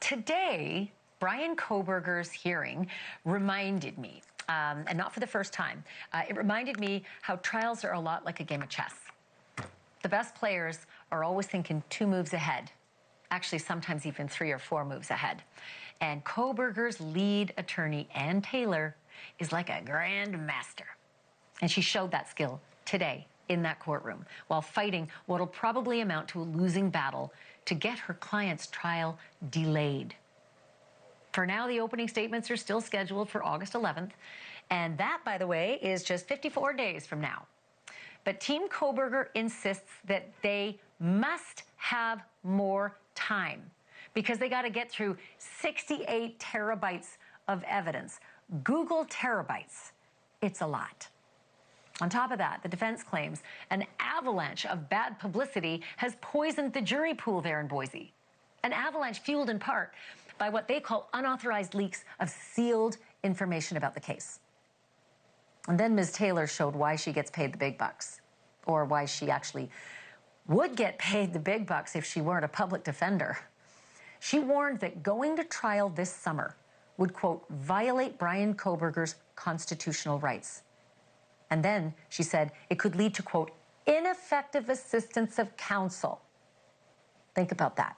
Today, Bryan Kohberger's hearing reminded me, and not for the first time, it reminded me how trials are a lot like a game of chess. The best players are always thinking 2 moves ahead, actually sometimes even 3 or 4 moves ahead. And Kohberger's lead attorney, Ann Taylor, is like a grand master. And she showed that skill today in that courtroom while fighting what will probably amount to a losing battle to get her client's trial delayed. For now, the opening statements are still scheduled for August 11th, and that, by the way, is just 54 days from now. But Team Kohberger insists that they must have more time because they got to get through 68 terabytes of evidence. Google terabytes. It's a lot. On top of that, the defense claims an avalanche of bad publicity has poisoned the jury pool there in Boise. An avalanche fueled in part by what they call unauthorized leaks of sealed information about the case. And then Ms. Taylor showed why she gets paid the big bucks, or why she actually would get paid the big bucks if she weren't a public defender. She warned that going to trial this summer would, quote, violate Bryan Kohberger's constitutional rights. And then she said it could lead to, quote, ineffective assistance of counsel. Think about that.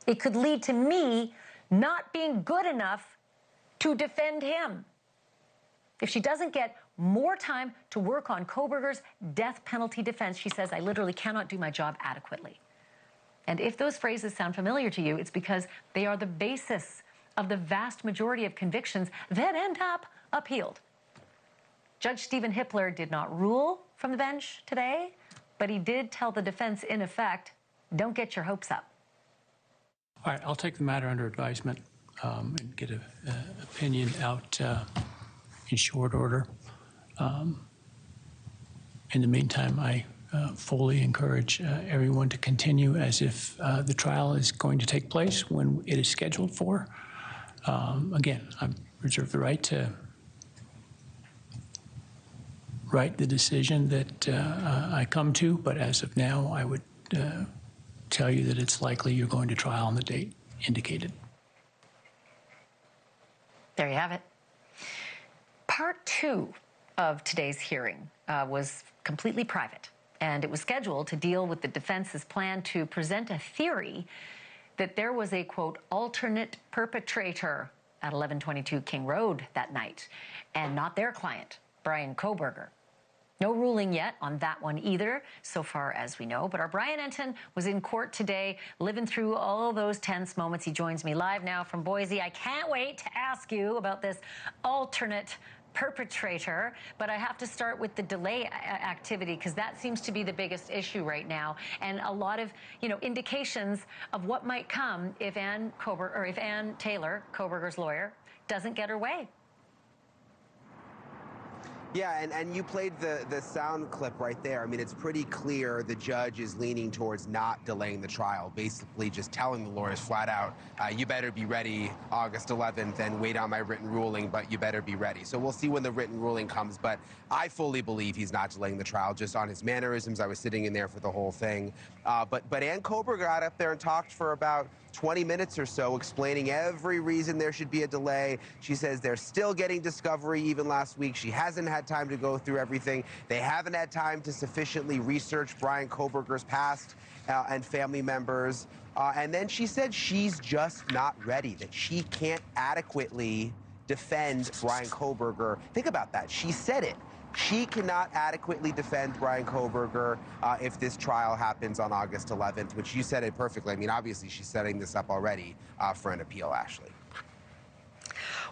It could lead to me not being good enough to defend him. If she doesn't get more time to work on Kohberger's death penalty defense, she says, I literally cannot do my job adequately. And if those phrases sound familiar to you, it's because they are the basis of the vast majority of convictions that end up appealed. Judge Stephen Hippler did not rule from the bench today, but he did tell the defense, in effect, don't get your hopes up. All right, I'll take the matter under advisement and get an opinion out in short order. In the meantime, I fully encourage everyone to continue as if the trial is going to take place when it is scheduled for. Again, I reserve the right to write the decision that I come to, but as of now, I would tell you that it's likely you're going to trial on the date indicated. There you have it. Part 2 of today's hearing was completely private, and it was scheduled to deal with the defense's plan to present a theory that there was a, quote, alternate perpetrator at 1122 King Road that night, and not their client, Bryan Kohberger. No ruling yet on that one either, so far as we know. But our Brian Enton was in court today, living through all those tense moments. He joins me live now from Boise. I can't wait to ask you about this alternate perpetrator, but I have to start with the delay activity because that seems to be the biggest issue right now, and a lot of indications of what might come if Ann Taylor, Kohberger's lawyer, doesn't get her way. Yeah, and you played the sound clip right there. I mean, it's pretty clear the judge is leaning towards not delaying the trial, basically just telling the lawyers flat out, you better be ready August 11th and wait on my written ruling, but you better be ready. So we'll see when the written ruling comes, but I fully believe he's not delaying the trial just on his mannerisms. I was sitting in there for the whole thing. But Ann Kohberger got up there and talked for about 20 minutes or so, explaining every reason there should be a delay. She says they're still getting discovery even last week. She hasn't had time to go through everything. They haven't had time to sufficiently research Bryan Kohberger's past and family members. And then she said she's just not ready, that she can't adequately defend Bryan Kohberger. Think about that. She said it. She cannot adequately defend Bryan Kohberger if this trial happens on August 11th, which you said it perfectly. I mean, obviously, she's setting this up already for an appeal, Ashleigh.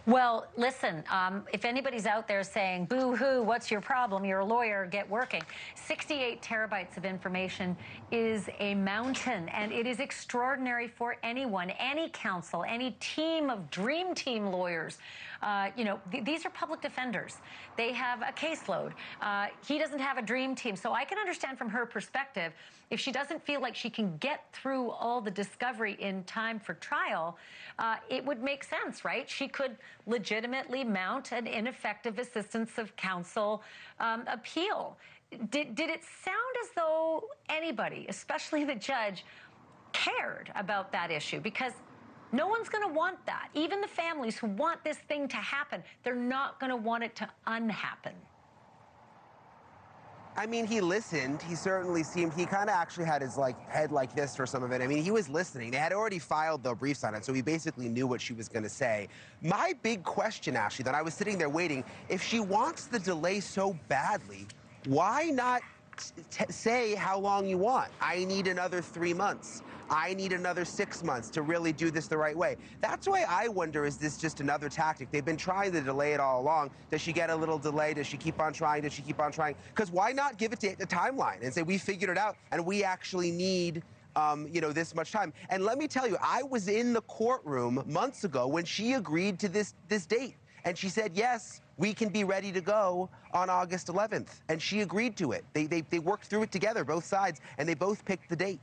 Well, listen, if anybody's out there saying, boo-hoo, what's your problem? You're a lawyer, get working. 68 terabytes of information is a mountain, and it is extraordinary for anyone, any counsel, any team of dream team lawyers. These are public defenders. They have a caseload. He doesn't have a dream team. So I can understand from her perspective, if she doesn't feel like she can get through all the discovery in time for trial, it would make sense, right? She could legitimately mount an ineffective assistance of counsel appeal. Did it sound as though anybody, especially the judge, cared about that issue? Because No one's going to want that. Even the families who want this thing to happen, they're not going to want it to unhappen. I mean, he listened. He certainly seemed, he kind of actually had his head like this for some of it. I mean, he was listening. They had already filed the briefs on it, so he basically knew what she was going to say. My big question, Ashleigh, that I was sitting there waiting, if she wants the delay so badly, why not say how long you want? I need another 3 months. I need another 6 months to really do this the right way. That's why I wonder, is this just another tactic? They've been trying to delay it all along. Does she get a little delay? Does she keep on trying? Does she keep on trying? Because why not give it to the timeline and say, we figured it out and we actually need this much time. And let me tell you, I was in the courtroom months ago when she agreed to this date. And she said, yes, we can be ready to go on August 11th. And she agreed to it. They worked through it together, both sides, and they both picked the date.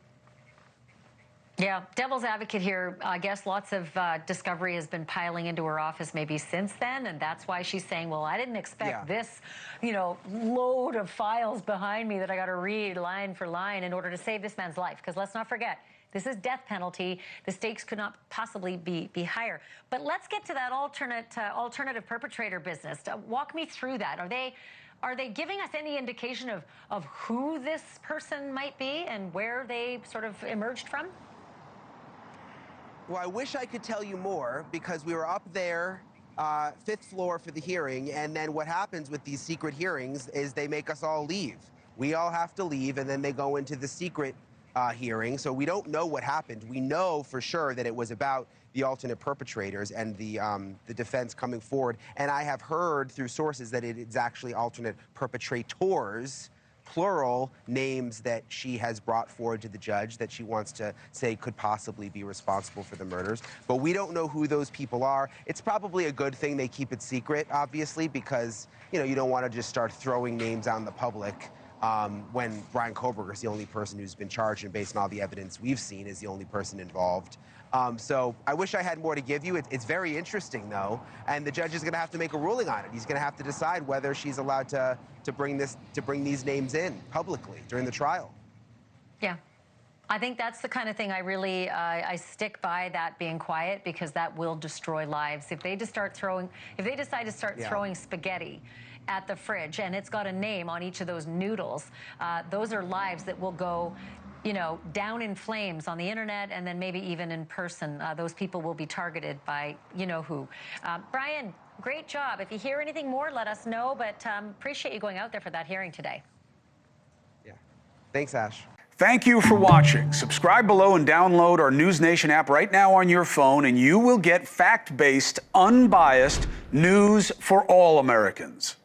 Yeah, devil's advocate here. I guess lots of discovery has been piling into her office maybe since then, and that's why she's saying, well, I didn't expect this, load of files behind me that I got to read line for line in order to save this man's life. Because let's not forget, this is death penalty. The stakes could not possibly be higher. But let's get to that alternative perpetrator business. Walk me through that. Are they giving us any indication of who this person might be and where they sort of emerged from? Well, I wish I could tell you more, because we were up there, 5th floor for the hearing, and then what happens with these secret hearings is they make us all leave. We all have to leave, and then they go into the secret hearing, so we don't know what happened. We know for sure that it was about the alternate perpetrators and the defense coming forward, and I have heard through sources that it is actually alternate perpetrators, plural, names that she has brought forward to the judge that she wants to say could possibly be responsible for the murders. But we don't know who those people are. It's probably a good thing they keep it secret, obviously, because, you don't want to just start throwing names out in the public when Bryan Kohberger is the only person who's been charged, and based on all the evidence we've seen, is the only person involved. So I wish I had more to give you. It's very interesting, though, and the judge is going to have to make a ruling on it. He's going to have to decide whether she's allowed to bring these names in publicly during the trial. Yeah. I think that's the kind of thing I stick by, that being quiet, because that will destroy lives. If they decide to start throwing spaghetti at the fridge and it's got a name on each of those noodles, those are lives that will go down in flames on the internet, and then maybe even in person. Those people will be targeted by who. Bryan, great job. If you hear anything more, let us know, but appreciate you going out there for that hearing today. Yeah. Thanks, Ash. Thank you for watching. Subscribe below and download our NewsNation app right now on your phone, and you will get fact-based, unbiased news for all Americans.